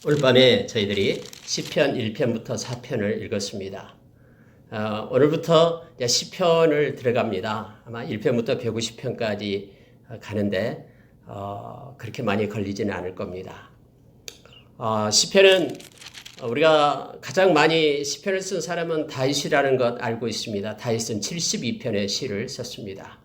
오늘 밤에 저희들이 시편 1편부터 4편을 읽었습니다. 오늘부터 시편을 들어갑니다. 아마 1편부터 150편까지 가는데 그렇게 많이 걸리지는 않을 겁니다. 시편은 우리가 가장 많이 시편을 쓴 사람은 다윗이라는 것 알고 있습니다. 다윗은 72편의 시를 썼습니다.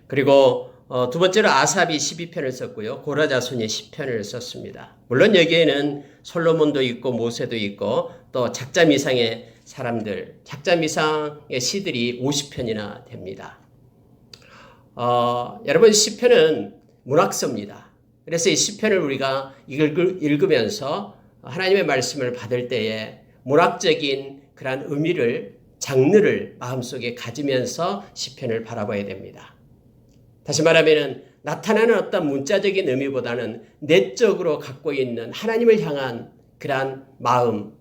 그리고 두 번째로 아삽이 12편을 썼고요. 고라 자손이 10편을 썼습니다. 물론 여기에는 솔로몬도 있고 모세도 있고 또 작자미상의 사람들, 작자미상의 시들이 50편이나 됩니다. 여러분 시편은 문학서입니다. 그래서 이 시편을 우리가 읽으면서 하나님의 말씀을 받을 때에 문학적인 그런 의미를, 장르를 마음속에 가지면서 시편을 바라봐야 됩니다. 다시 말하면 나타나는 어떤 문자적인 의미보다는 내적으로 갖고 있는 하나님을 향한 그러한 마음,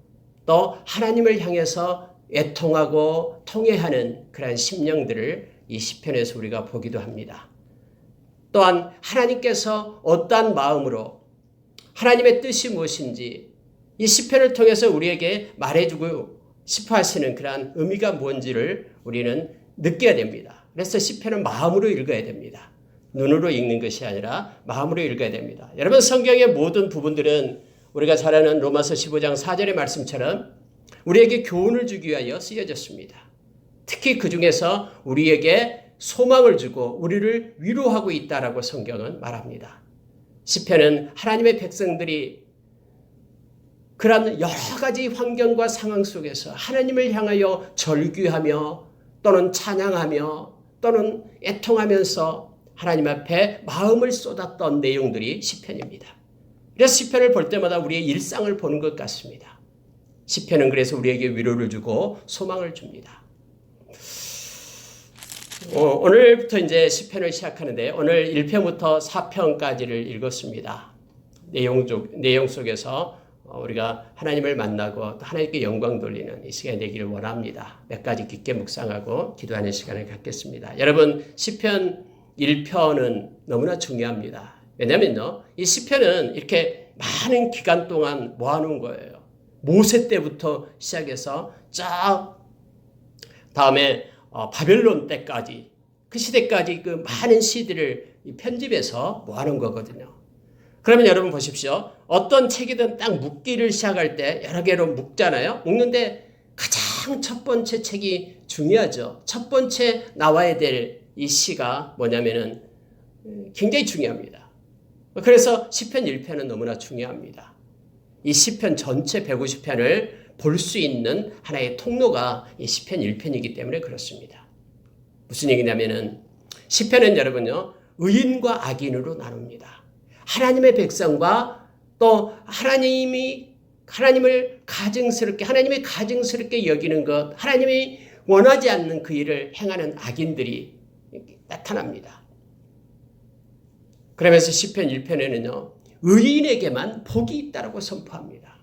또 하나님을 향해서 애통하고 통회하는 그러한 심령들을 이 시편에서 우리가 보기도 합니다. 또한 하나님께서 어떠한 마음으로 하나님의 뜻이 무엇인지 이 시편을 통해서 우리에게 말해주고 싶어 하시는 그러한 의미가 뭔지를 우리는 느껴야 됩니다. 그래서 시편은 마음으로 읽어야 됩니다. 눈으로 읽는 것이 아니라 마음으로 읽어야 됩니다. 여러분 성경의 모든 부분들은 우리가 잘 아는 로마서 15장 4절의 말씀처럼 우리에게 교훈을 주기 위하여 쓰여졌습니다. 특히 그 중에서 우리에게 소망을 주고 우리를 위로하고 있다라고 성경은 말합니다. 시편은 하나님의 백성들이 그런 여러 가지 환경과 상황 속에서 하나님을 향하여 절규하며 또는 찬양하며 또는 애통하면서 하나님 앞에 마음을 쏟았던 내용들이 시편입니다. 그래서 시편을 볼 때마다 우리의 일상을 보는 것 같습니다. 시편은 그래서 우리에게 위로를 주고 소망을 줍니다. 오늘부터 이제 시편을 시작하는데 오늘 1편부터 4편까지를 읽었습니다. 내용 속에서 우리가 하나님을 만나고 또 하나님께 영광 돌리는 이 시간이 되기를 원합니다. 몇 가지 깊게 묵상하고 기도하는 시간을 갖겠습니다. 여러분 시편 1편은 너무나 중요합니다. 왜냐하면요, 이 시편은 이렇게 많은 기간 동안 모아놓은 거예요. 모세 때부터 시작해서 쫙 다음에 바벨론 때까지 그 시대까지 그 많은 시들을 편집해서 모아놓은 거거든요. 그러면 여러분 보십시오. 어떤 책이든 딱 묶기를 시작할 때 여러 개로 묶잖아요. 묶는데 가장 첫 번째 책이 중요하죠. 첫 번째 나와야 될 이 시가 뭐냐면은 굉장히 중요합니다. 그래서 시편 1편은 너무나 중요합니다. 이 시편 전체 150편을 볼 수 있는 하나의 통로가 이 시편 1편이기 때문에 그렇습니다. 무슨 얘기냐면은 시편은 여러분요, 의인과 악인으로 나눕니다. 하나님의 백성과 또 하나님을 하나님의 가증스럽게 여기는 것, 하나님이 원하지 않는 그 일을 행하는 악인들이 나타납니다. 그러면서 시편 1편에는요, 의인에게만 복이 있다라고 선포합니다.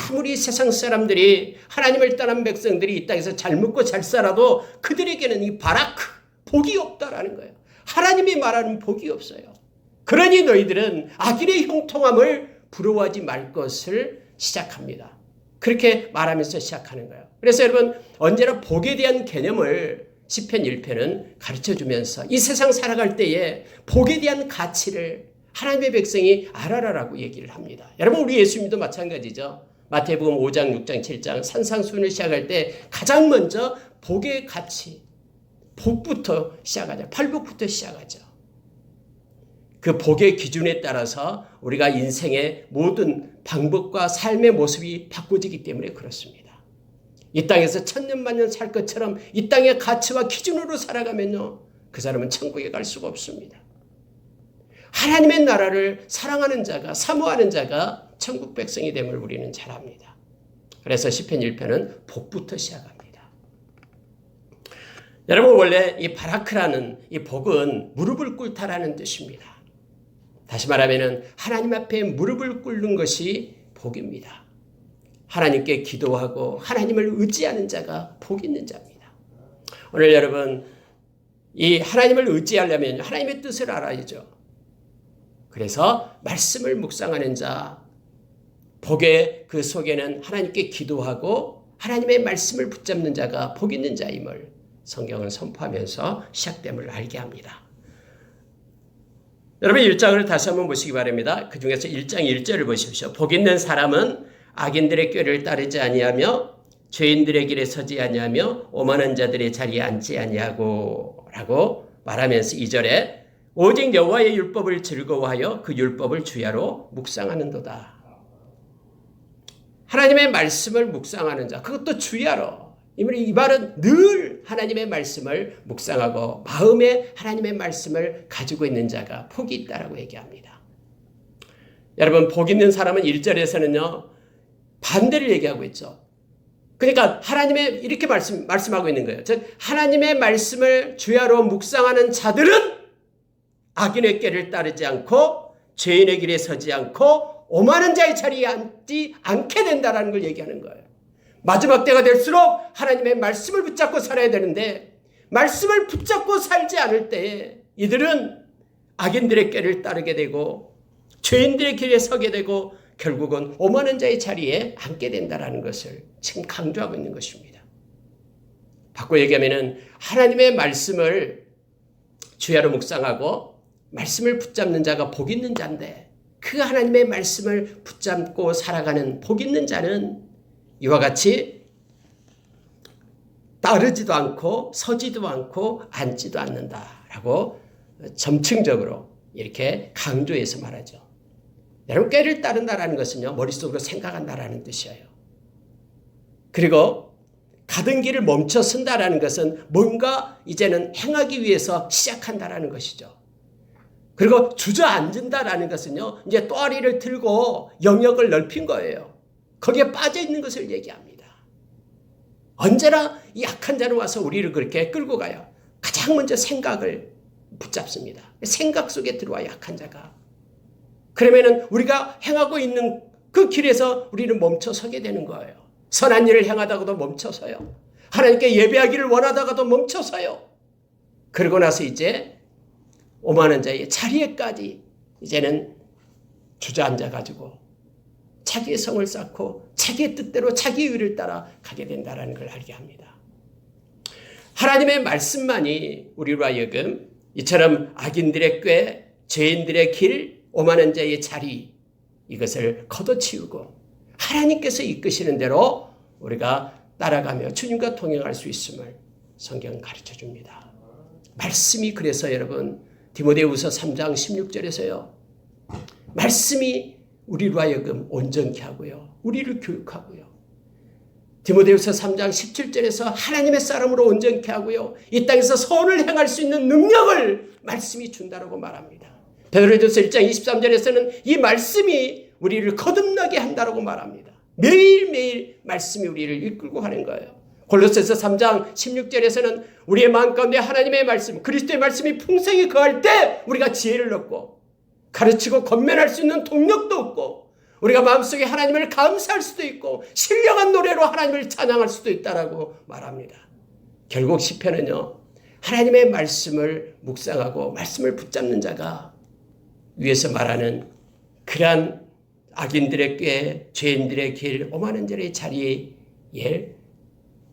아무리 세상 사람들이 하나님을 떠난 백성들이 이 땅에서 잘 먹고 잘 살아도 그들에게는 이 바라크, 복이 없다라는 거예요. 하나님이 말하는 복이 없어요. 그러니 너희들은 악인의 형통함을 부러워하지 말 것을 시작합니다. 그렇게 말하면서 시작하는 거예요. 그래서 여러분 언제나 복에 대한 개념을 시편 1편은 가르쳐주면서 이 세상 살아갈 때에 복에 대한 가치를 하나님의 백성이 알아라라고 얘기를 합니다. 여러분 우리 예수님도 마찬가지죠. 마태복음 5장, 6장, 7장 산상수훈을 시작할 때 가장 먼저 복의 가치, 복부터 시작하죠. 팔복부터 시작하죠. 그 복의 기준에 따라서 우리가 인생의 모든 방법과 삶의 모습이 바꿔지기 때문에 그렇습니다. 이 땅에서 천년만년 살 것처럼 이 땅의 가치와 기준으로 살아가면요, 그 사람은 천국에 갈 수가 없습니다. 하나님의 나라를 사랑하는 자가, 사모하는 자가 천국 백성이 됨을 우리는 잘 압니다. 그래서 시편 1편은 복부터 시작합니다. 여러분 원래 이 바라크라는 이 복은 무릎을 꿇다라는 뜻입니다. 다시 말하면 하나님 앞에 무릎을 꿇는 것이 복입니다. 하나님께 기도하고 하나님을 의지하는 자가 복 있는 자입니다. 오늘 여러분 이 하나님을 의지하려면 하나님의 뜻을 알아야죠. 그래서 말씀을 묵상하는 자, 복의 그 속에는 하나님께 기도하고 하나님의 말씀을 붙잡는 자가 복 있는 자임을 성경은 선포하면서 시작됨을 알게 합니다. 여러분 1장을 다시 한번 보시기 바랍니다. 그 중에서 1장 1절을 보십시오. 복 있는 사람은 악인들의 꾀를 따르지 아니하며 죄인들의 길에 서지 아니하며 오만한 자들의 자리에 앉지 아니하고 라고 말하면서 2절에 오직 여호와의 율법을 즐거워하여 그 율법을 주야로 묵상하는도다. 하나님의 말씀을 묵상하는 자, 그것도 주야로. 이 말은 늘 하나님의 말씀을 묵상하고 마음에 하나님의 말씀을 가지고 있는 자가 복이 있다라고 얘기합니다. 여러분, 복 있는 사람은 1절에서는요 반대를 얘기하고 있죠. 그러니까 하나님의 이렇게 말씀하고 있는 거예요. 즉 하나님의 말씀을 주야로 묵상하는 자들은 악인의 꾀를 따르지 않고 죄인의 길에 서지 않고 오만한 자의 자리에 앉지 않게 된다는 걸 얘기하는 거예요. 마지막 때가 될수록 하나님의 말씀을 붙잡고 살아야 되는데 말씀을 붙잡고 살지 않을 때에 이들은 악인들의 꾀를 따르게 되고 죄인들의 길에 서게 되고 결국은 오만한 자의 자리에 앉게 된다는 것을 지금 강조하고 있는 것입니다. 바꿔 얘기하면 하나님의 말씀을 주야로 묵상하고 말씀을 붙잡는 자가 복 있는 자인데 그 하나님의 말씀을 붙잡고 살아가는 복 있는 자는 이와 같이 따르지도 않고 서지도 않고 앉지도 않는다라고 점층적으로 이렇게 강조해서 말하죠. 여러분, 꾀를 따른다라는 것은요 머릿속으로 생각한다라는 뜻이에요. 그리고 가던 길을 멈춰 선다라는 것은 뭔가 이제는 행하기 위해서 시작한다라는 것이죠. 그리고 주저앉는다라는 것은요 이제 또아리를 들고 영역을 넓힌 거예요. 거기에 빠져 있는 것을 얘기합니다. 언제나 이 약한 자는 와서 우리를 그렇게 끌고 가요. 가장 먼저 생각을 붙잡습니다. 생각 속에 들어와 약한 자가. 그러면은 우리가 행하고 있는 그 길에서 우리는 멈춰 서게 되는 거예요. 선한 일을 행하다가도 멈춰서요. 하나님께 예배하기를 원하다가도 멈춰서요. 그러고 나서 이제 오만한 자의 자리에까지 이제는 주저앉아가지고 자기의 성을 쌓고 자기의 뜻대로 자기의 의를 따라 가게 된다는 걸 알게 합니다. 하나님의 말씀만이 우리로 하여금 이처럼 악인들의 꾀, 죄인들의 길, 오만한 자의 자리 이것을 걷어치우고 하나님께서 이끄시는 대로 우리가 따라가며 주님과 동행할 수 있음을 성경은 가르쳐 줍니다. 말씀이 그래서 여러분 디모데후서 3장 16절에서요. 말씀이 우리로 하여금 온전케 하고요. 우리를 교육하고요. 디모데후서 3장 17절에서 하나님의 사람으로 온전케 하고요. 이 땅에서 선을 행할 수 있는 능력을 말씀이 준다라고 말합니다. 베드로전서 1장 23절에서는 이 말씀이 우리를 거듭나게 한다라고 말합니다. 매일매일 말씀이 우리를 이끌고 가는 거예요. 골로새서 3장 16절에서는 우리의 마음 가운데 하나님의 말씀, 그리스도의 말씀이 풍성히 거할 때 우리가 지혜를 얻고 가르치고 권면할 수 있는 동력도 얻고 우리가 마음속에 하나님을 감사할 수도 있고 신령한 노래로 하나님을 찬양할 수도 있다라고 말합니다. 결국 시편은요. 하나님의 말씀을 묵상하고 말씀을 붙잡는 자가 위에서 말하는 그러한 악인들의 꾀, 죄인들의 길, 오만한 자의 자리에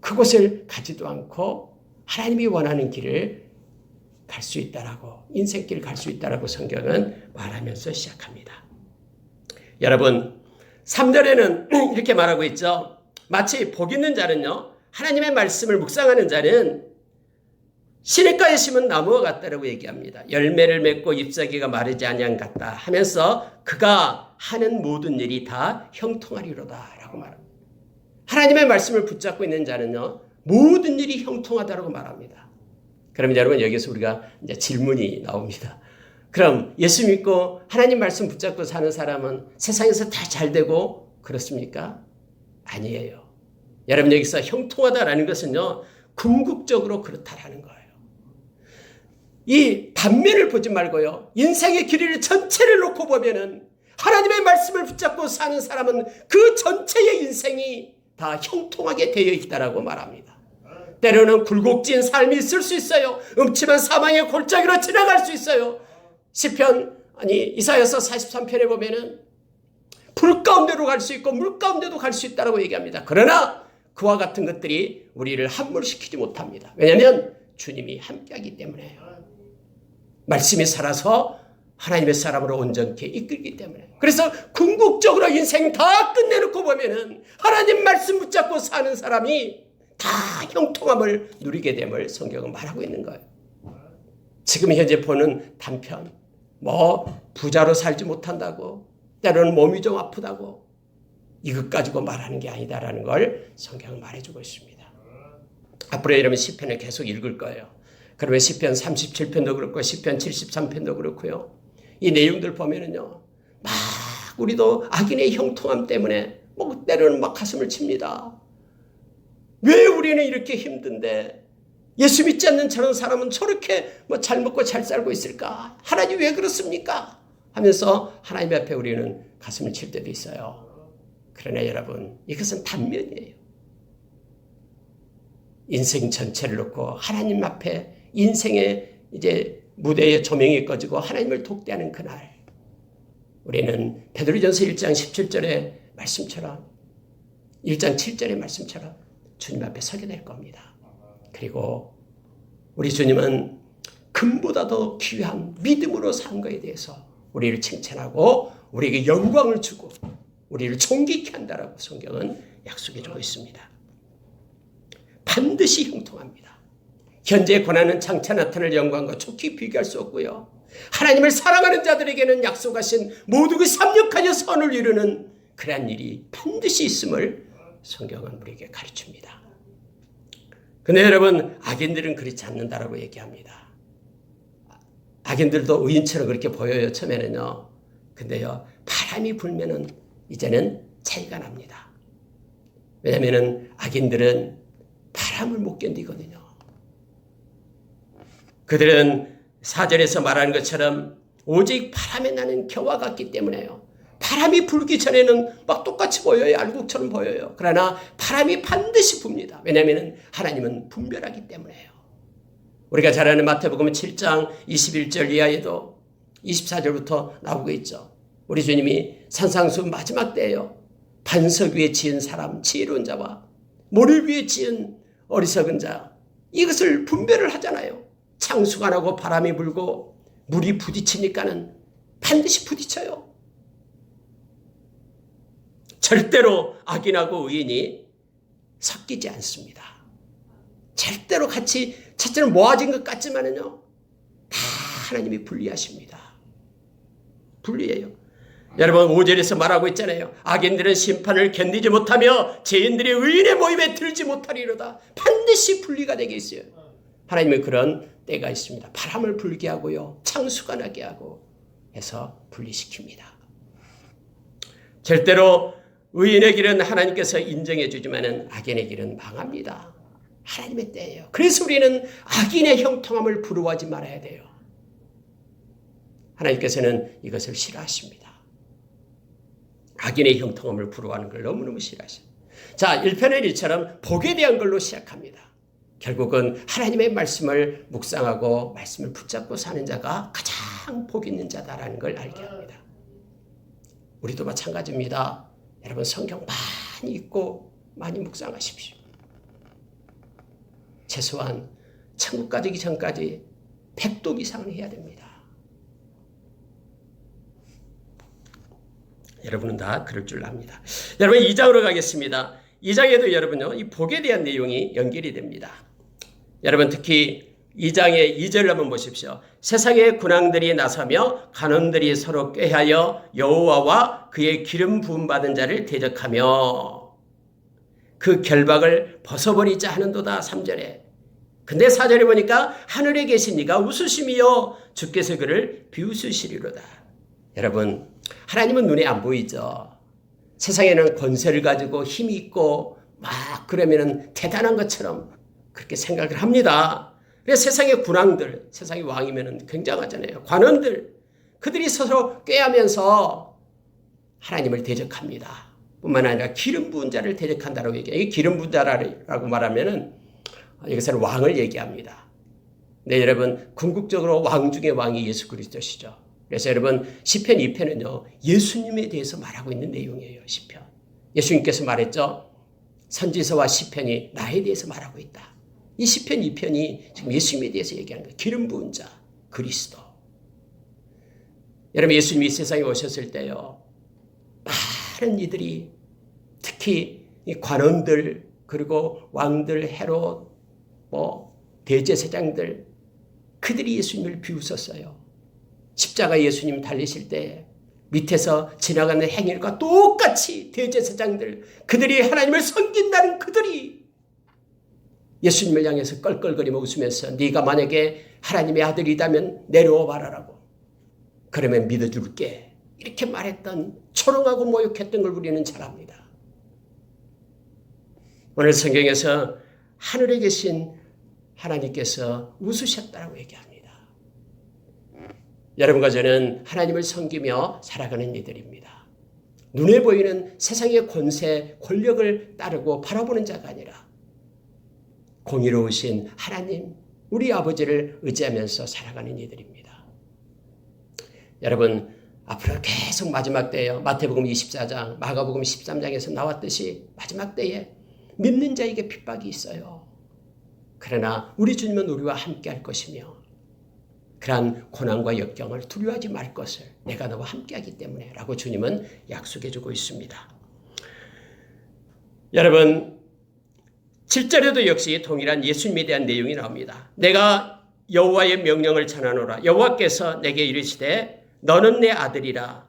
그곳을 가지도 않고 하나님이 원하는 길을 갈 수 있다라고 인생길을 갈 수 있다라고 성경은 말하면서 시작합니다. 여러분 3절에는 이렇게 말하고 있죠. 마치 복 있는 자는요. 하나님의 말씀을 묵상하는 자는 시냇가에 심은 나무와 같다라고 얘기합니다. 열매를 맺고 잎사귀가 마르지 아니한 같다 하면서 그가 하는 모든 일이 다 형통하리로다 라고 말합니다. 하나님의 말씀을 붙잡고 있는 자는요. 모든 일이 형통하다라고 말합니다. 그러면 여러분 여기서 우리가 이제 질문이 나옵니다. 그럼 예수 믿고 하나님 말씀 붙잡고 사는 사람은 세상에서 다 잘 되고 그렇습니까? 아니에요. 여러분 여기서 형통하다라는 것은요. 궁극적으로 그렇다라는 거예요. 이 단면을 보지 말고요. 인생의 길이를 전체를 놓고 보면은 하나님의 말씀을 붙잡고 사는 사람은 그 전체의 인생이 다 형통하게 되어 있다라고 말합니다. 때로는 굴곡진 삶이 있을 수 있어요. 음침한 사망의 골짜기로 지나갈 수 있어요. 시편 이사야서 43편에 보면은 불 가운데로 갈 수 있고 물 가운데도 갈 수 있다고 얘기합니다. 그러나 그와 같은 것들이 우리를 함몰시키지 못합니다. 왜냐하면 주님이 함께하기 때문에요. 말씀이 살아서 하나님의 사람으로 온전케 이끌기 때문에. 그래서 궁극적으로 인생 다 끝내놓고 보면은 하나님 말씀 붙잡고 사는 사람이 다 형통함을 누리게 됨을 성경은 말하고 있는 거예요. 지금 현재 보는 단편, 부자로 살지 못한다고, 때로는 몸이 좀 아프다고, 이것 가지고 말하는 게 아니다라는 걸 성경은 말해주고 있습니다. 앞으로 여러분 시편을 계속 읽을 거예요. 그러면 시편 37편도 그렇고 시편 73편도 그렇고요. 이 내용들 보면은요, 막 우리도 악인의 형통함 때문에 때로는 막 가슴을 칩니다. 왜 우리는 이렇게 힘든데 예수 믿지 않는 저런 사람은 저렇게 잘 먹고 잘 살고 있을까? 하나님 왜 그렇습니까? 하면서 하나님 앞에 우리는 가슴을 칠 때도 있어요. 그러나 여러분, 이것은 단면이에요. 인생 전체를 놓고 하나님 앞에 인생의 이제 무대에 조명이 꺼지고 하나님을 독대하는 그날, 우리는 베드로전서 1장 17절의 말씀처럼, 1장 7절의 말씀처럼 주님 앞에 서게 될 겁니다. 그리고 우리 주님은 금보다 더 귀한 믿음으로 산 것에 대해서 우리를 칭찬하고 우리에게 영광을 주고 우리를 존귀케 한다라고 성경은 약속해 주고 있습니다. 반드시 형통합니다. 현재의 고난은 장차 나타날 영광과 좋게 비교할 수 없고요. 하나님을 사랑하는 자들에게는 약속하신 모두 그 삼력하여 선을 이루는 그러한 일이 반드시 있음을 성경은 우리에게 가르칩니다. 근데 여러분, 악인들은 그렇지 않는다라고 얘기합니다. 악인들도 의인처럼 그렇게 보여요, 처음에는요. 근데요, 바람이 불면은 이제는 차이가 납니다. 왜냐면은 악인들은 바람을 못 견디거든요. 그들은 4절에서 말하는 것처럼 오직 바람에 나는 겨와 같기 때문에요. 바람이 불기 전에는 막 똑같이 보여요. 알곡처럼 보여요. 그러나 바람이 반드시 붑니다. 왜냐하면 하나님은 분별하기 때문에요. 우리가 잘 아는 마태복음 7장 21절 이하에도 24절부터 나오고 있죠. 우리 주님이 산상수 마지막 때예요. 반석 위에 지은 사람, 지혜로운 자와 모래 위에 지은 어리석은 자, 이것을 분별을 하잖아요. 창수가 나고 바람이 불고 물이 부딪히니까는 반드시 부딪혀요. 절대로 악인하고 의인이 섞이지 않습니다. 절대로 같이 첫째는 모아진 것 같지만은요, 다 하나님이 분리하십니다. 분리해요. 여러분 5절에서 말하고 있잖아요. 악인들은 심판을 견디지 못하며 죄인들이 의인의 모임에 들지 못하리로다. 반드시 분리가 되게 있어요. 하나님의 그런 때가 있습니다. 바람을 불게 하고요, 창수가 나게 하고 해서 분리시킵니다. 절대로 의인의 길은 하나님께서 인정해 주지만은 악인의 길은 망합니다. 하나님의 때예요. 그래서 우리는 악인의 형통함을 부러워하지 말아야 돼요. 하나님께서는 이것을 싫어하십니다. 악인의 형통함을 부러워하는 걸 너무너무 싫어하십니다. 자, 1편의 일처럼 복에 대한 걸로 시작합니다. 결국은 하나님의 말씀을 묵상하고 말씀을 붙잡고 사는 자가 가장 복 있는 자다라는 걸 알게 합니다. 우리도 마찬가지입니다. 여러분 성경 많이 읽고 많이 묵상하십시오. 최소한 천국 가기 전까지 100독 이상은 해야 됩니다. 여러분은 다 그럴 줄 압니다. 여러분 2장으로 가겠습니다. 2장에도 여러분요, 이 복에 대한 내용이 연결이 됩니다. 여러분 특히 2장의 2절을 한번 보십시오. 세상의 군왕들이 나서며 간원들이 서로 꾀하여 여호와와 그의 기름 부음 받은 자를 대적하며 그 결박을 벗어버리자 하는도다. 3절에. 근데 4절에 보니까 하늘에 계신 이가 웃으심이요 주께서 그를 비웃으시리로다. 여러분 하나님은 눈에 안 보이죠. 세상에는 권세를 가지고 힘이 있고 막 그러면은 대단한 것처럼 그렇게 생각을 합니다. 그래서 세상의 군왕들, 세상의 왕이면은 굉장하잖아요. 관원들, 그들이 서로 꾀하면서 하나님을 대적합니다. 뿐만 아니라 기름 부은 자를 대적한다라고 얘기해요. 이 기름 부은 자라고 말하면은 이것은 왕을 얘기합니다. 네, 여러분 궁극적으로 왕 중의 왕이 예수 그리스도시죠. 그래서 여러분 시편 2편은요. 예수님에 대해서 말하고 있는 내용이에요. 시편. 예수님께서 말했죠. 선지서와 시편이 나에 대해서 말하고 있다. 이 시편 2편이 지금 예수님에 대해서 얘기하는 거예요. 기름 부은 자 그리스도. 여러분 예수님이 이 세상에 오셨을 때요. 많은 이들이 특히 이 관원들 그리고 왕들 헤롯 대제사장들 그들이 예수님을 비웃었어요. 십자가 예수님 달리실 때 밑에서 지나가는 행인과 똑같이 대제사장들 그들이 하나님을 섬긴다는 그들이 예수님을 향해서 껄껄거리며 웃으면서 네가 만약에 하나님의 아들이라면 내려와 봐라라고 그러면 믿어줄게 이렇게 말했던 초롱하고 모욕했던 걸 우리는 잘 압니다. 오늘 성경에서 하늘에 계신 하나님께서 웃으셨다고 얘기합니다. 여러분과 저는 하나님을 섬기며 살아가는 이들입니다. 눈에 보이는 세상의 권세, 권력을 따르고 바라보는 자가 아니라 공의로우신 하나님, 우리 아버지를 의지하면서 살아가는 이들입니다. 여러분, 앞으로 계속 마지막 때예요. 마태복음 24장, 마가복음 13장에서 나왔듯이 마지막 때에 믿는 자에게 핍박이 있어요. 그러나 우리 주님은 우리와 함께 할 것이며 그러한 고난과 역경을 두려워하지 말 것을 내가 너와 함께하기 때문에 라고 주님은 약속해 주고 있습니다. 여러분 7절에도 역시 동일한 예수님에 대한 내용이 나옵니다. 내가 여호와의 명령을 전하노라. 여호와께서 내게 이르시되 너는 내 아들이라.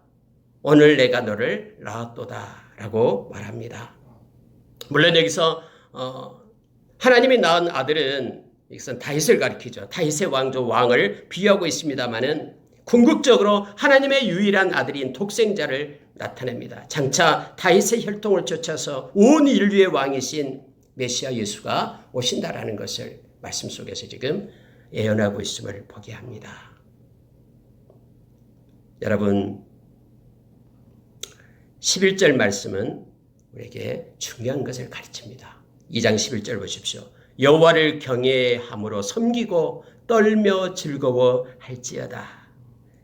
오늘 내가 너를 낳았도다 라고 말합니다. 물론 여기서 하나님이 낳은 아들은 이것은 다윗을 가리키죠. 다윗의 왕조 왕을 비유하고 있습니다마는 궁극적으로 하나님의 유일한 아들인 독생자를 나타냅니다. 장차 다윗의 혈통을 쫓아서 온 인류의 왕이신 메시아 예수가 오신다라는 것을 말씀 속에서 지금 예언하고 있음을 보게 합니다. 여러분 11절 말씀은 우리에게 중요한 것을 가르칩니다. 2장 11절 보십시오. 여호와를 경외함으로 섬기고 떨며 즐거워할지어다.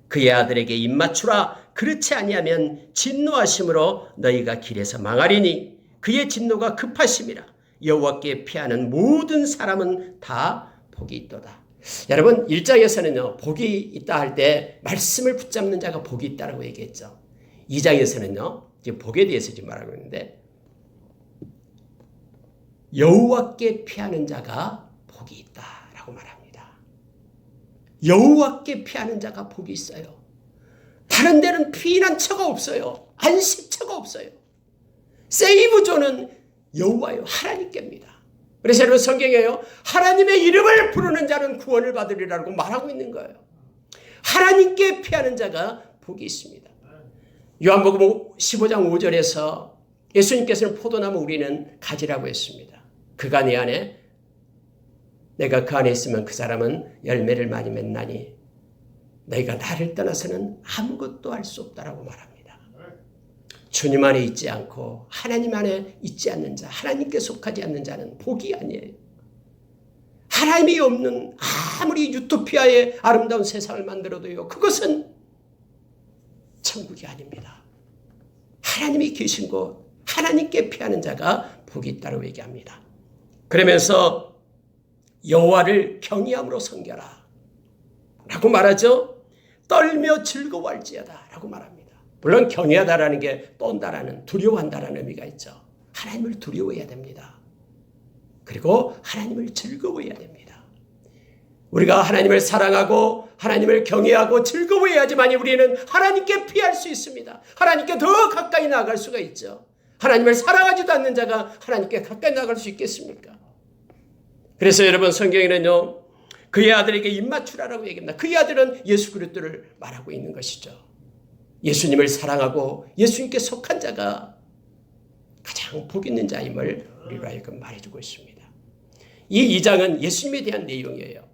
그의 아들에게 입맞추라. 그렇지 아니하면 진노하심으로 너희가 길에서 망하리니 그의 진노가 급하심이라. 여호와께 피하는 모든 사람은 다 복이 있도다. 여러분 1장에서는요 복이 있다 할 때 말씀을 붙잡는 자가 복이 있다라고 얘기했죠. 2장에서는요 지금 복에 대해서 지금 말하고 있는데 여호와께 피하는 자가 복이 있다라고 말합니다. 여호와께 피하는 자가 복이 있어요. 다른 데는 피난처가 없어요. 안식처가 없어요. 세이브존은 여호와요 하나님께입니다. 그래서 여러분 성경에요 하나님의 이름을 부르는 자는 구원을 받으리라고 말하고 있는 거예요. 하나님께 피하는 자가 복이 있습니다. 요한복음 15장 5절에서 예수님께서는 포도나무 우리는 가지라고 했습니다. 그가 내 안에 내가 그 안에 있으면 그 사람은 열매를 많이 맺나니 너희가 나를 떠나서는 아무것도 할 수 없다라고 말합니다. 주님 안에 있지 않고 하나님 안에 있지 않는 자, 하나님께 속하지 않는 자는 복이 아니에요. 하나님이 없는 아무리 유토피아의 아름다운 세상을 만들어도요. 그것은 천국이 아닙니다. 하나님이 계신 곳, 하나님께 피하는 자가 복이 있다고 얘기합니다. 그러면서 여호와를 경외함으로 섬겨라 라고 말하죠. 떨며 즐거워할지어다 라고 말합니다. 물론 경외하다라는 게 떤다라는 두려워한다라는 의미가 있죠. 하나님을 두려워해야 됩니다. 그리고 하나님을 즐거워해야 됩니다. 우리가 하나님을 사랑하고 하나님을 경외하고 즐거워해야지만 우리는 하나님께 피할 수 있습니다. 하나님께 더 가까이 나아갈 수가 있죠. 하나님을 사랑하지도 않는 자가 하나님께 가까이 나아갈 수 있겠습니까? 그래서 여러분 성경에는요. 그의 아들에게 입맞추라라고 얘기합니다. 그의 아들은 예수 그리스도를 말하고 있는 것이죠. 예수님을 사랑하고 예수님께 속한 자가 가장 복 있는 자임을 우리로 하여금 말해주고 있습니다. 이 2장은 예수님에 대한 내용이에요.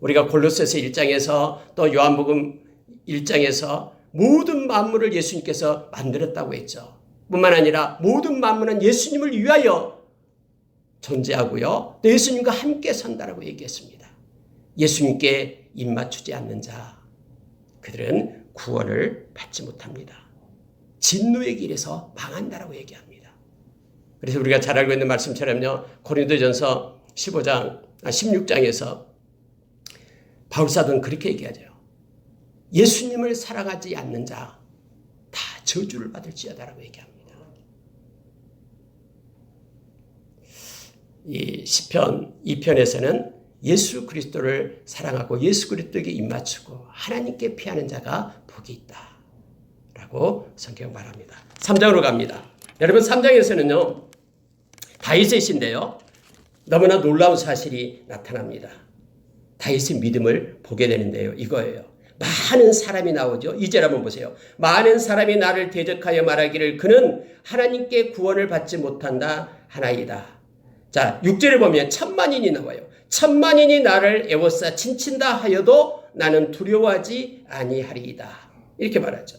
우리가 골로새서 1장에서 또 요한복음 1장에서 모든 만물을 예수님께서 만들었다고 했죠. 뿐만 아니라 모든 만물은 예수님을 위하여 존재하고요. 또 예수님과 함께 선다라고 얘기했습니다. 예수님께 입맞추지 않는 자, 그들은 구원을 받지 못합니다. 진노의 길에서 망한다라고 얘기합니다. 그래서 우리가 잘 알고 있는 말씀처럼요. 고린도전서 16장에서 바울사도는 그렇게 얘기하죠. 예수님을 사랑하지 않는 자 다 저주를 받을지어다라고 얘기합니다. 이 시편 2편에서는 예수 그리스도를 사랑하고 예수 그리스도에게 입맞추고 하나님께 피하는 자가 복이 있다라고 성경 말합니다. 3장으로 갑니다. 여러분 3장에서는요. 다윗의 시인데요. 너무나 놀라운 사실이 나타납니다. 다윗의 믿음을 보게 되는데요. 이거예요. 많은 사람이 나오죠. 2절 한번 보세요. 많은 사람이 나를 대적하여 말하기를 그는 하나님께 구원을 받지 못한다 하나이다. 자, 6절에 보면 천만인이 나와요. 천만인이 나를 애워싸 친친다 하여도 나는 두려워하지 아니하리이다. 이렇게 말하죠.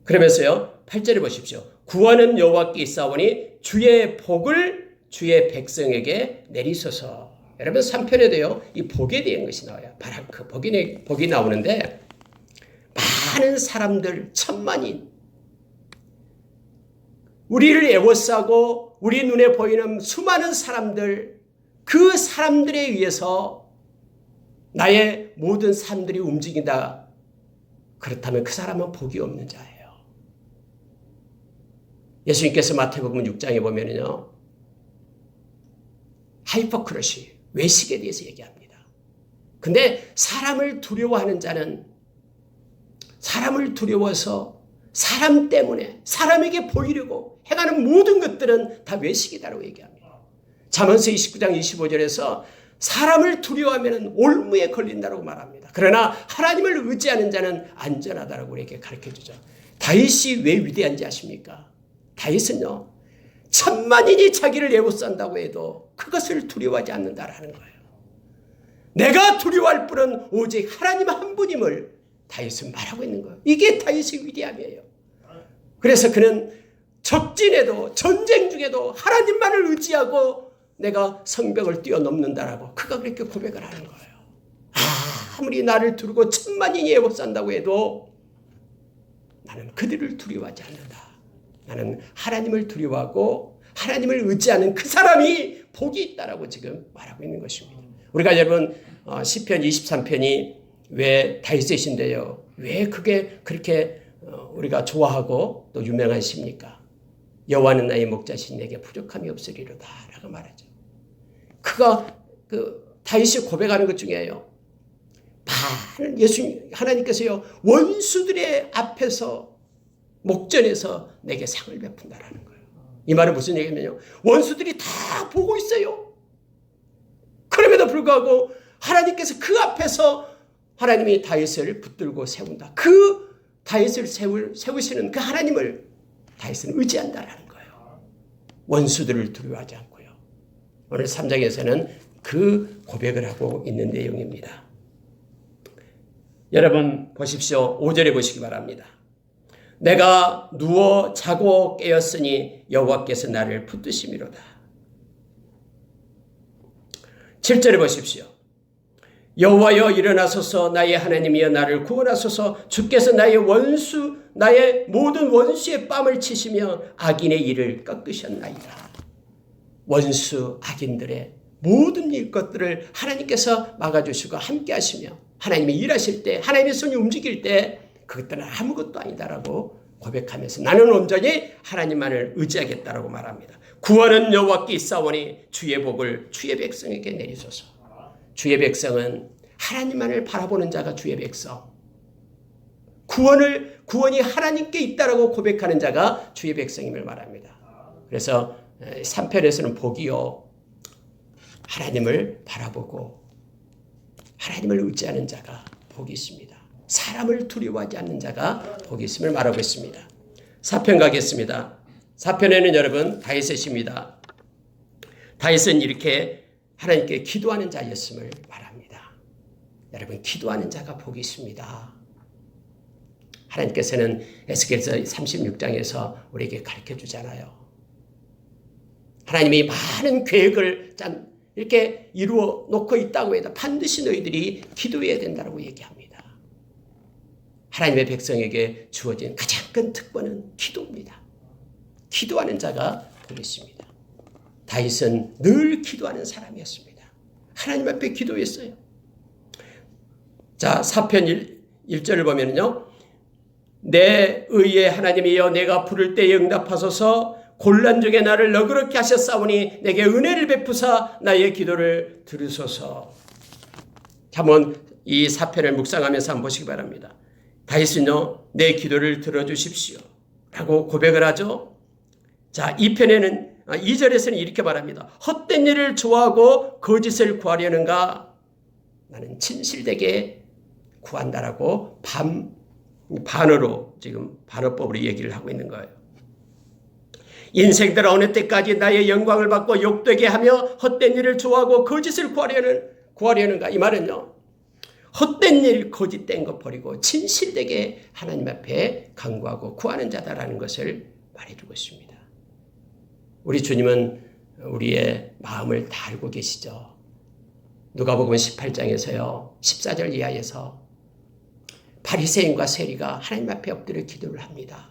그러면서요. 8절에 보십시오. 구원은 여호와께 있사오니 주의 복을 주의 백성에게 내리소서. 여러분 3편에도요. 이 복에 대한 것이 나와요. 바라크 복이 나오는데 많은 사람들 천만인 우리를 애워싸고 우리 눈에 보이는 수많은 사람들 그 사람들에 의해서 나의 모든 삶들이 움직인다. 그렇다면 그 사람은 복이 없는 자예요. 예수님께서 마태복음 6장에 보면은요. 하이포크러시 외식에 대해서 얘기합니다. 근데 사람을 두려워하는 자는 사람을 두려워서 사람 때문에 사람에게 보이려고 행하는 모든 것들은 다 외식이다라고 얘기합니다. 잠언서 29장 25절에서 사람을 두려워하면 올무에 걸린다라고 말합니다. 그러나 하나님을 의지하는 자는 안전하다라고 우리에게 가르쳐주죠. 다윗이 왜 위대한지 아십니까? 다윗은요. 천만인이 자기를 애워싼다고 해도 그것을 두려워하지 않는다라는 거예요. 내가 두려워할 분은 오직 하나님 한 분임을 다윗은 말하고 있는 거예요. 이게 다윗의 위대함이에요. 그래서 그는 적진에도 전쟁 중에도 하나님만을 의지하고 내가 성벽을 뛰어넘는다라고 그가 그렇게 고백을 하는 거예요. 아무리 나를 두르고 천만인이 애워싼다고 해도 나는 그들을 두려워하지 않는다. 나는 하나님을 두려워하고 하나님을 의지하는 그 사람이 복이 있다라고 지금 말하고 있는 것입니다. 우리가 여러분 시편 23편이 왜 다윗의 시인데요. 왜 그게 그렇게 우리가 좋아하고 또 유명한 시입니까? 여호와는 나의 목자신 내게 부족함이 없으리로다 라고 말하죠. 그가 다윗이 고백하는 것 중에요. 많은 하나님께서요 원수들의 앞에서 목전에서 내게 상을 베푼다라는 거예요. 이 말은 무슨 얘기냐면요. 원수들이 다 보고 있어요. 그럼에도 불구하고 하나님께서 그 앞에서 하나님이 다윗을 붙들고 세운다. 그 다윗을 세우시는 그 하나님을 다윗은 의지한다라는 거예요. 원수들을 두려워하지 않고요. 오늘 3장에서는 그 고백을 하고 있는 내용입니다. 여러분 보십시오. 5절에 보시기 바랍니다. 내가 누워 자고 깨었으니 여호와께서 나를 붙드심이로다. 7절에 보십시오. 여호와여 일어나소서 나의 하나님이여 나를 구원하소서 주께서 나의 모든 원수의 뺨을 치시며 악인의 일을 꺾으셨나이다. 원수 악인들의 모든 일것들을 하나님께서 막아주시고 함께 하시며 하나님이 일하실 때 하나님의 손이 움직일 때 그것들은 아무것도 아니다라고 고백하면서 나는 온전히 하나님만을 의지하겠다라고 말합니다. 구원은 여호와께 있사오니 주의 복을 주의 백성에게 내리소서. 주의 백성은 하나님만을 바라보는 자가 주의 백성. 구원이 하나님께 있다라고 고백하는 자가 주의 백성임을 말합니다. 그래서 3편에서는 복이요. 하나님을 바라보고 하나님을 의지하는 자가 복이 있습니다. 사람을 두려워하지 않는 자가 복이 있음을 말하고 있습니다. 4편 가겠습니다. 4편에는 여러분 다윗의 시입니다. 다윗은 이렇게 하나님께 기도하는 자였음을 말합니다. 여러분 기도하는 자가 복이 있습니다. 하나님께서는 에스겔서 36장에서 우리에게 가르쳐 주잖아요. 하나님이 많은 계획을 이렇게 이루어 놓고 있다고 해도 반드시 너희들이 기도해야 된다고 얘기합니다. 하나님의 백성에게 주어진 가장 큰 특권은 기도입니다. 기도하는 자가 복이 있습니다. 다윗은 늘 기도하는 사람이었습니다. 하나님 앞에 기도했어요. 자, 사편 1절을 보면요. 내 의의 하나님이여 내가 부를 때에 응답하소서 곤란 중에 나를 너그럽게 하셨사오니 내게 은혜를 베푸사 나의 기도를 들으소서. 한번 이 사편을 묵상하면서 한번 보시기 바랍니다. 다윗은요, 내 기도를 들어주십시오 라고 고백을 하죠. 자, 2절에서는 이렇게 말합니다. 헛된 일을 좋아하고 거짓을 구하려는가? 나는 진실되게 구한다라고 반어로 지금 반어법으로 얘기를 하고 있는 거예요. 인생들 어느 때까지 나의 영광을 받고 욕되게 하며 헛된 일을 좋아하고 거짓을 구하려는가? 이 말은요, 헛된 일, 거짓된 것 버리고 진실되게 하나님 앞에 간구하고 구하는 자다라는 것을 말해주고 있습니다. 우리 주님은 우리의 마음을 다 알고 계시죠. 누가복음 18장에서요, 14절 이하에서 바리새인과 세리가 하나님 앞에 엎드려 기도를 합니다.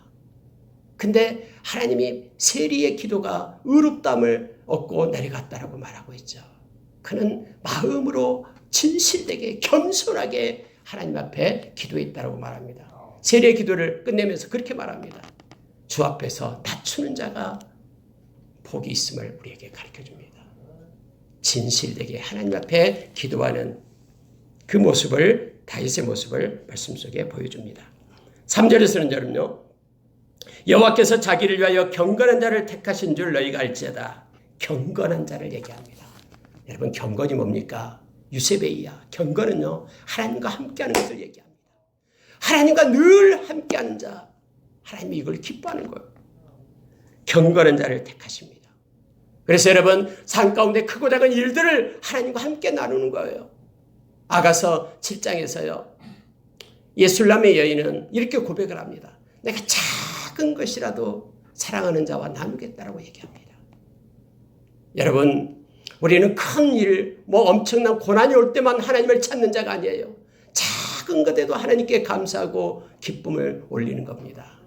근데 하나님이 세리의 기도가 의롭다함을 얻고 내려갔다라고 말하고 있죠. 그는 마음으로 진실되게 겸손하게 하나님 앞에 기도했다라고 말합니다. 세리의 기도를 끝내면서 그렇게 말합니다. 주 앞에서 낮추는 자가 복이 있음을 우리에게 가르쳐줍니다. 진실되게 하나님 앞에 기도하는 그 모습을, 다윗의 모습을 말씀 속에 보여줍니다. 3절에서는요, 여호와께서 자기를 위하여 경건한 자를 택하신 줄 너희가 알지어다. 경건한 자를 얘기합니다. 여러분, 경건이 뭡니까? 유세베이야. 경건은요, 하나님과 함께하는 것을 얘기합니다. 하나님과 늘 함께하는 자, 하나님이 이걸 기뻐하는 거예요. 경건한 자를 택하십니다. 그래서 여러분, 산 가운데 크고 작은 일들을 하나님과 함께 나누는 거예요. 아가서 7장에서요, 예술남의 여인은 이렇게 고백을 합니다. 내가 작은 것이라도 사랑하는 자와 나누겠다라고 얘기합니다. 여러분, 우리는 큰 일, 엄청난 고난이 올 때만 하나님을 찾는 자가 아니에요. 작은 것에도 하나님께 감사하고 기쁨을 올리는 겁니다.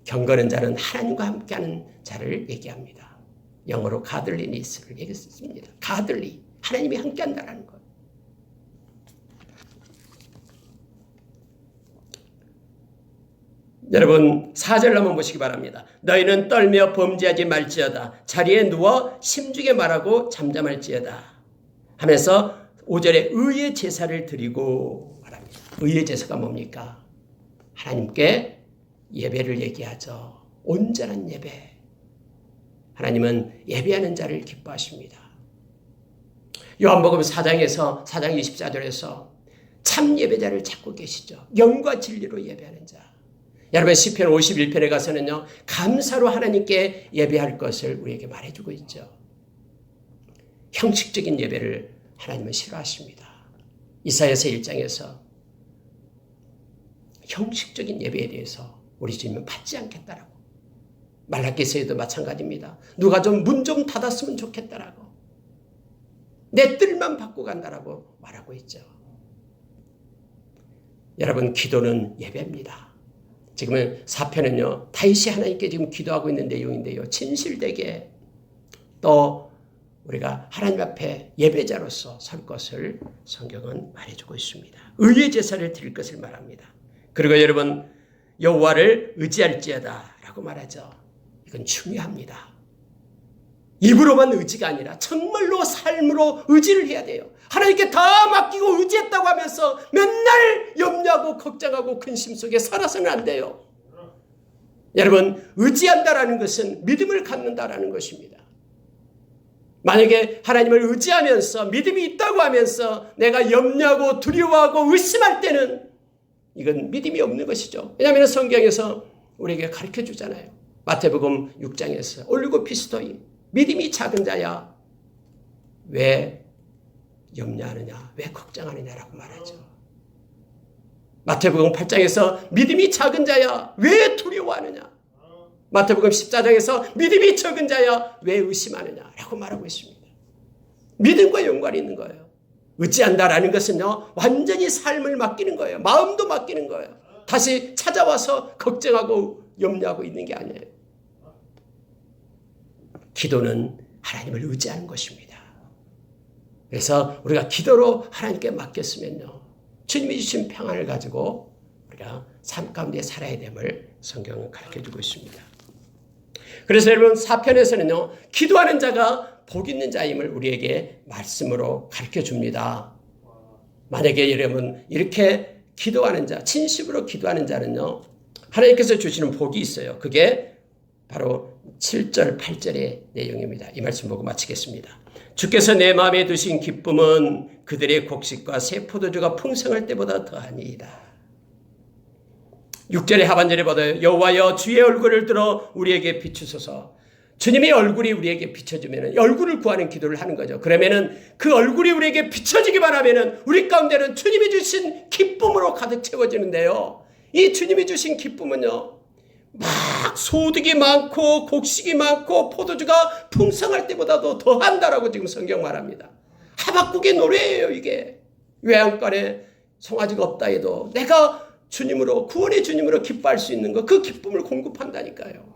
경건한 자는 하나님과 함께하는 자를 얘기합니다. 영어로 가들리니스를 얘기했습니다. 가들리, 하나님이 함께한다라는 것. 여러분, 4절 한번 보시기 바랍니다. 너희는 떨며 범죄하지 말지어다. 자리에 누워 심중에 말하고 잠잠할지어다 하면서 5절에 의의 제사를 드리고 말합니다. 의의 제사가 뭡니까? 하나님께 예배를 얘기하죠. 온전한 예배. 하나님은 예배하는 자를 기뻐하십니다. 요한복음 4장 24절에서 참 예배자를 찾고 계시죠. 영과 진리로 예배하는 자. 여러분, 시편 51편에 가서는요, 감사로 하나님께 예배할 것을 우리에게 말해주고 있죠. 형식적인 예배를 하나님은 싫어하십니다. 이사야서 1장에서 형식적인 예배에 대해서 우리 주님은 받지 않겠다라고. 말라기서에도 마찬가지입니다. 누가 좀 문 좀 닫았으면 좋겠다라고. 내 뜰만 받고 간다라고 말하고 있죠. 여러분, 기도는 예배입니다. 지금은 사편은요, 다윗이 하나님께 지금 기도하고 있는 내용인데요, 진실되게 또 우리가 하나님 앞에 예배자로서 설 것을 성경은 말해주고 있습니다. 의의 제사를 드릴 것을 말합니다. 그리고 여러분, 여호와를 의지할지어다 라고 말하죠. 이건 중요합니다. 입으로만 의지가 아니라 정말로 삶으로 의지를 해야 돼요. 하나님께 다 맡기고 의지했다고 하면서 맨날 염려하고 걱정하고 근심 속에 살아서는 안 돼요. 여러분, 의지한다라는 것은 믿음을 갖는다라는 것입니다. 만약에 하나님을 의지하면서 믿음이 있다고 하면서 내가 염려하고 두려워하고 의심할 때는 이건 믿음이 없는 것이죠. 왜냐하면 성경에서 우리에게 가르쳐 주잖아요. 마태복음 6장에서 올리고 피스토이, 믿음이 작은 자야 왜 염려하느냐, 왜 걱정하느냐라고 말하죠. 마태복음 8장에서 믿음이 작은 자야 왜 두려워하느냐, 마태복음 14장에서 믿음이 적은 자야 왜 의심하느냐라고 말하고 있습니다. 믿음과 연관이 있는 거예요. 의지한다라는 것은요, 완전히 삶을 맡기는 거예요. 마음도 맡기는 거예요. 다시 찾아와서 걱정하고 염려하고 있는 게 아니에요. 기도는 하나님을 의지하는 것입니다. 그래서 우리가 기도로 하나님께 맡겼으면요, 주님이 주신 평안을 가지고 우리가 삶 가운데 살아야 됨을 성경은 가르쳐주고 있습니다. 그래서 여러분, 사편에서는요, 기도하는 자가 복 있는 자임을 우리에게 말씀으로 가르쳐줍니다. 만약에 여러분 이렇게 기도하는 자, 진심으로 기도하는 자는요, 하나님께서 주시는 복이 있어요. 그게 바로 7절, 8절의 내용입니다. 이 말씀 보고 마치겠습니다. 주께서 내 마음에 두신 기쁨은 그들의 곡식과 새 포도주가 풍성할 때보다 더하니이다. 6절의 하반절에 보다요, 여호와여 주의 얼굴을 들어 우리에게 비추소서. 주님의 얼굴이 우리에게 비춰지면 얼굴을 구하는 기도를 하는 거죠. 그러면은 그 얼굴이 우리에게 비춰지기만 하면은 우리 가운데는 주님이 주신 기쁨으로 가득 채워지는데요. 이 주님이 주신 기쁨은요, 막 소득이 많고 곡식이 많고 포도주가 풍성할 때보다도 더한다라고 지금 성경 말합니다. 하박국의 노래예요. 이게 외양간에 송아지가 없다 해도 내가 주님으로, 구원의 주님으로 기뻐할 수 있는 것, 그 기쁨을 공급한다니까요.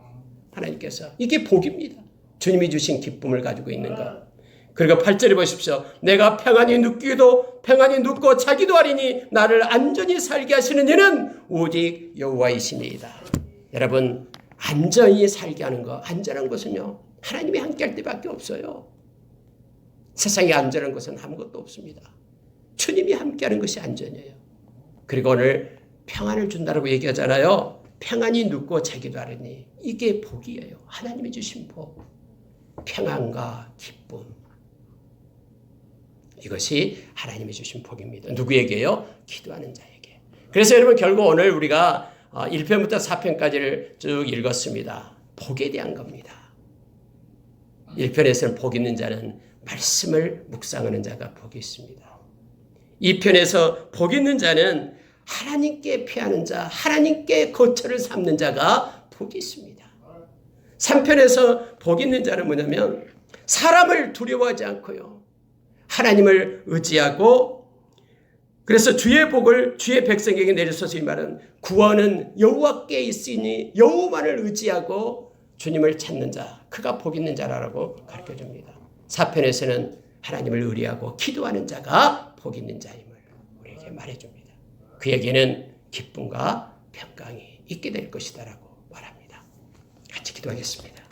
하나님께서. 이게 복입니다. 주님이 주신 기쁨을 가지고 있는 것. 그리고 8절에 보십시오. 내가 평안히 눕고 자기도 하리니 나를 안전히 살게 하시는 이는 오직 여호와이시니이다. 여러분, 안전히 살게 하는 것, 안전한 것은요, 하나님이 함께 할 때밖에 없어요. 세상에 안전한 것은 아무것도 없습니다. 주님이 함께 하는 것이 안전이에요. 그리고 오늘 평안을 준다고 얘기하잖아요. 평안히 눕고 자기도 하리니, 이게 복이에요. 하나님이 주신 복. 평안과 기쁨. 이것이 하나님이 주신 복입니다. 누구에게요? 기도하는 자에게. 그래서 여러분, 결국 오늘 우리가 1편부터 4편까지를 쭉 읽었습니다. 복에 대한 겁니다. 1편에서는 복 있는 자는 말씀을 묵상하는 자가 복이 있습니다. 2편에서 복 있는 자는 하나님께 피하는 자, 하나님께 거처를 삼는 자가 복이 있습니다. 3편에서 복 있는 자는 뭐냐면 사람을 두려워하지 않고요, 하나님을 의지하고, 그래서 주의 복을 주의 백성에게 내리소서. 이 말은 구원은 여호와께 있으니 여호와만을 의지하고 주님을 찾는 자, 그가 복 있는 자라고 가르쳐줍니다. 4편에서는 하나님을 의뢰하고 기도하는 자가 복 있는 자임을 우리에게 말해줍니다. 그에게는 기쁨과 평강이 있게 될 것이다라고 말합니다. 같이 기도하겠습니다.